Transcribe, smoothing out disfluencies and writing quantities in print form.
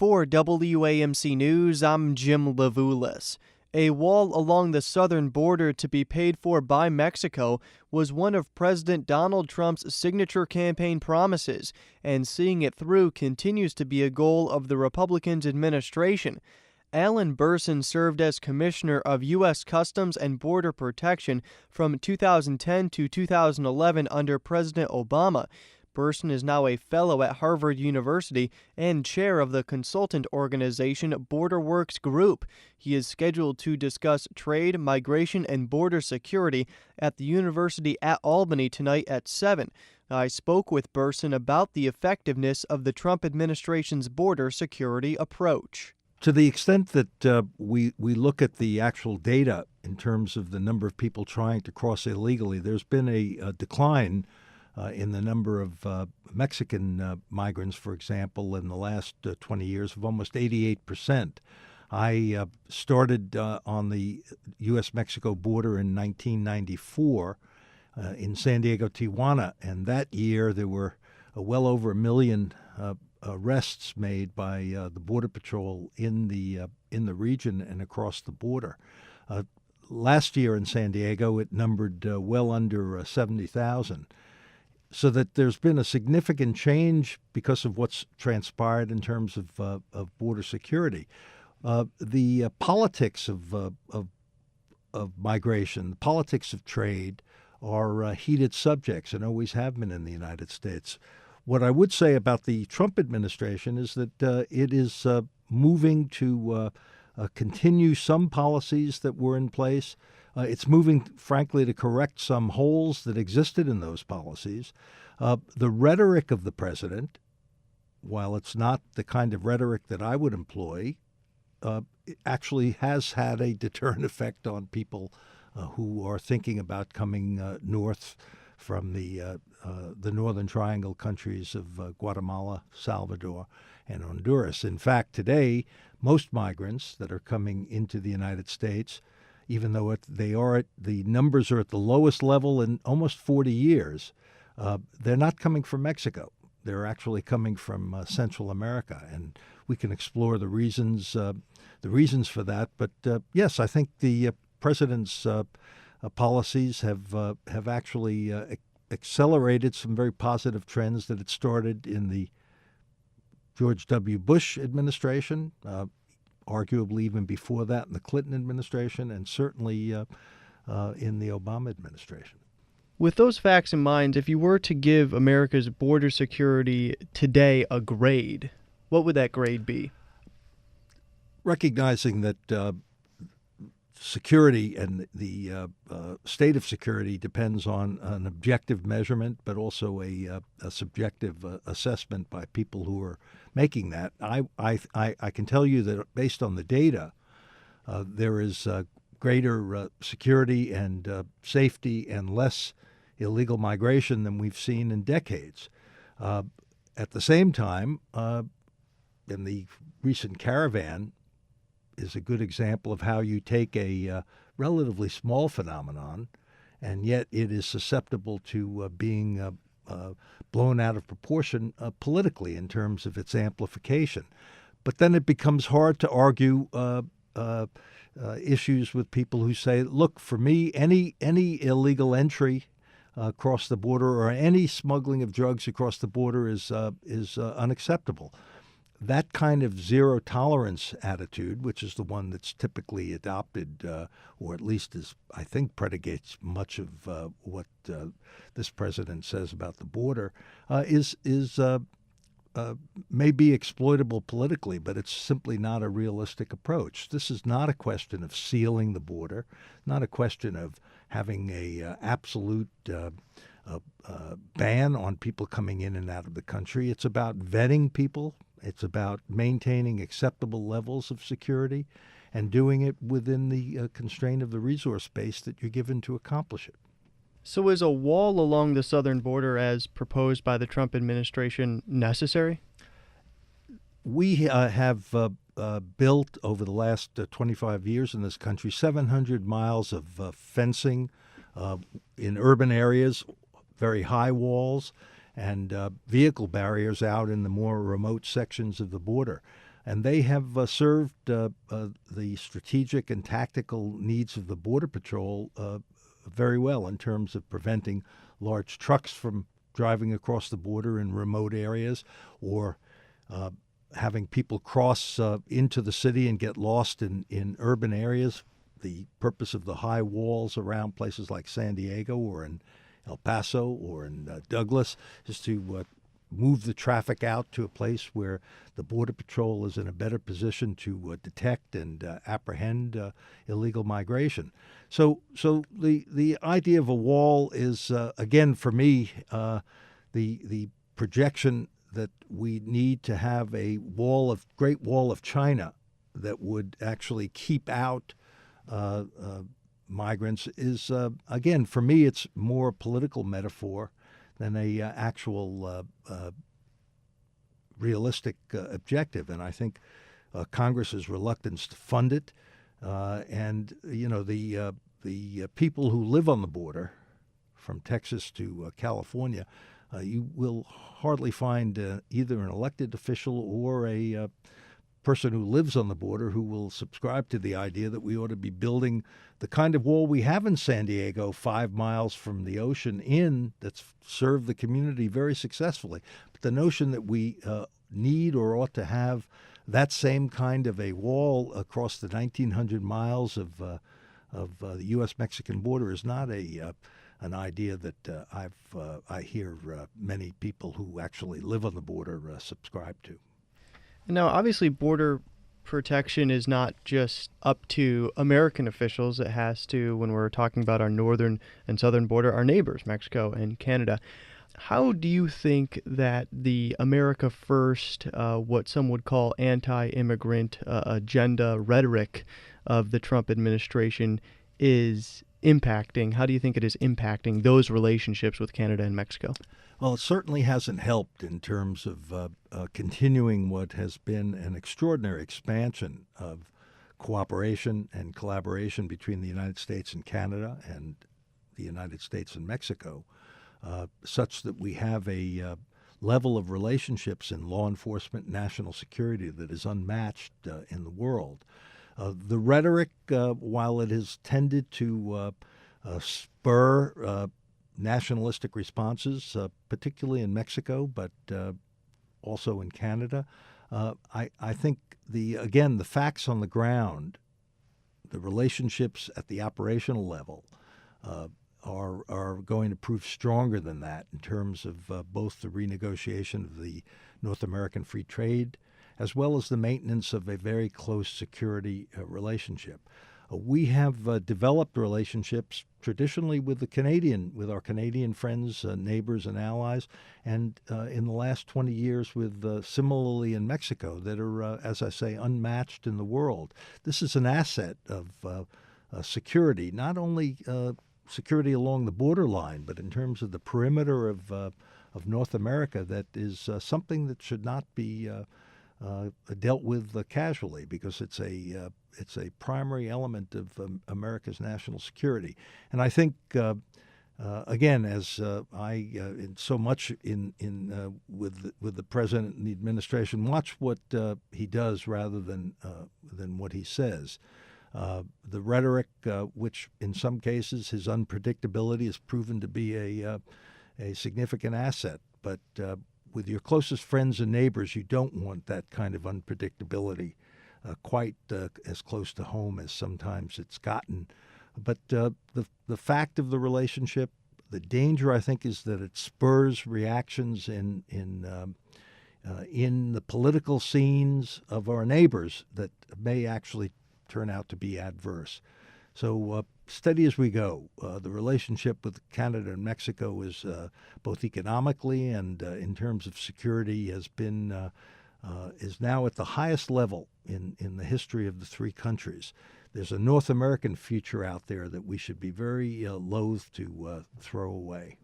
For WAMC News, I'm Jim Levulis. A wall along the southern border to be paid for by Mexico was one of President Donald Trump's signature campaign promises, and seeing it through continues to be a goal of the Republican administration. Alan Bersin served as Commissioner of U.S. Customs and Border Protection from 2010 to 2011 under President Obama. Bersin is now a fellow at Harvard University and chair of the consultant organization Border Works Group. He is scheduled to discuss trade, migration, and border security at the University at Albany tonight at 7. I spoke with Bersin about the effectiveness of the Trump administration's border security approach. To the extent that we look at the actual data in terms of the number of people trying to cross illegally, there's been a decline in the number of Mexican migrants, for example, in the last 20 years of almost 88%. I started on the U.S.-Mexico border in 1994 in San Diego, Tijuana, and that year there were well over 1 million arrests made by the Border Patrol in the region and across the border. Last year in San Diego, it numbered well under 70,000. So that there's been a significant change because of what's transpired in terms of border security. The politics of migration, the politics of trade, are heated subjects and always have been in the United States. What I would say about the Trump administration is that it is moving to continue some policies that were in place. It's moving, frankly, to correct some holes that existed in those policies. The rhetoric of the president, while it's not the kind of rhetoric that I would employ, it actually has had a deterrent effect on people who are thinking about coming north from the Northern Triangle countries of Guatemala, Salvador, and Honduras. In fact, today, most migrants that are coming into the United States, even though the numbers are at the lowest level in almost 40 years, they're not coming from Mexico. They're actually coming from Central America, and we can explore the reasons for that. But yes, I think the president's policies have actually accelerated some very positive trends that had started in the George W. Bush administration, arguably even before that in the Clinton administration, and certainly in the Obama administration. With those facts in mind, if you were to give America's border security today a grade, what would that grade be? Recognizing that security and the state of security depends on an objective measurement, but also a subjective assessment by people who are making that. I can tell you that based on the data, there is greater security and safety and less illegal migration than we've seen in decades. At the same time, in the recent caravan is a good example of how you take a relatively small phenomenon, and yet it is susceptible to being blown out of proportion politically in terms of its amplification. But then it becomes hard to argue issues with people who say, look, for me, any illegal entry across the border or any smuggling of drugs across the border is unacceptable. That kind of zero tolerance attitude, which is the one that's typically adopted, or at least I think predicates much of what this president says about the border, may be exploitable politically, but it's simply not a realistic approach. This is not a question of sealing the border, not a question of having a absolute ban on people coming in and out of the country. It's about vetting people. It's about maintaining acceptable levels of security and doing it within the constraint of the resource base that you're given to accomplish it. So is a wall along the southern border as proposed by the Trump administration necessary? We have built over the last 25 years in this country 700 miles of fencing in urban areas, very high walls, and vehicle barriers out in the more remote sections of the border. And they have served the strategic and tactical needs of the Border Patrol very well in terms of preventing large trucks from driving across the border in remote areas, or having people cross into the city and get lost in urban areas. The purpose of the high walls around places like San Diego or in El Paso or in Douglas is to move the traffic out to a place where the Border Patrol is in a better position to detect and apprehend illegal migration. So the idea of a wall is, again, for me, the projection that we need to have a Great Wall of China that would actually keep out migrants is, again, for me, it's more a political metaphor than a actual realistic objective. And I think Congress's reluctance to fund it, and the people who live on the border, from Texas to California, you will hardly find either an elected official or a person who lives on the border who will subscribe to the idea that we ought to be building the kind of wall we have in San Diego, 5 miles from the ocean that's served the community very successfully. But the notion that we need or ought to have that same kind of a wall across the 1,900 miles of the U.S.-Mexican border is not an idea that I hear many people who actually live on the border subscribe to. Now, obviously, border protection is not just up to American officials. It has to, when we're talking about our northern and southern border, our neighbors, Mexico and Canada. How do you think that the America First, what some would call anti-immigrant agenda rhetoric of the Trump administration is impacting? How do you think it is impacting those relationships with Canada and Mexico? Well, it certainly hasn't helped in terms of continuing what has been an extraordinary expansion of cooperation and collaboration between the United States and Canada and the United States and Mexico, such that we have a level of relationships in law enforcement and national security that is unmatched in the world. The rhetoric, while it has tended to spur nationalistic responses, particularly in Mexico, but also in Canada, I think the facts on the ground, the relationships at the operational level, are going to prove stronger than that in terms of both the renegotiation of the North American Free Trade as well as the maintenance of a very close security relationship. We have developed relationships traditionally with our Canadian friends, neighbors, and allies, and in the last 20 years with similarly in Mexico that are, as I say, unmatched in the world. This is an asset of security, not only security along the borderline, but in terms of the perimeter of North America, that is something that should not be dealt with casually, because it's a primary element of America's national security. And I think, again, as in so much with the president and the administration, watch what he does rather than what he says. The rhetoric, which in some cases his unpredictability has proven to be a significant asset, but with your closest friends and neighbors, you don't want that kind of unpredictability quite as close to home as sometimes it's gotten. But the fact of the relationship, the danger, I think, is that it spurs reactions in the political scenes of our neighbors that may actually turn out to be adverse. So steady as we go. The relationship with Canada and Mexico is both economically and in terms of security is now at the highest level in the history of the three countries. There's a North American future out there that we should be very loath to throw away.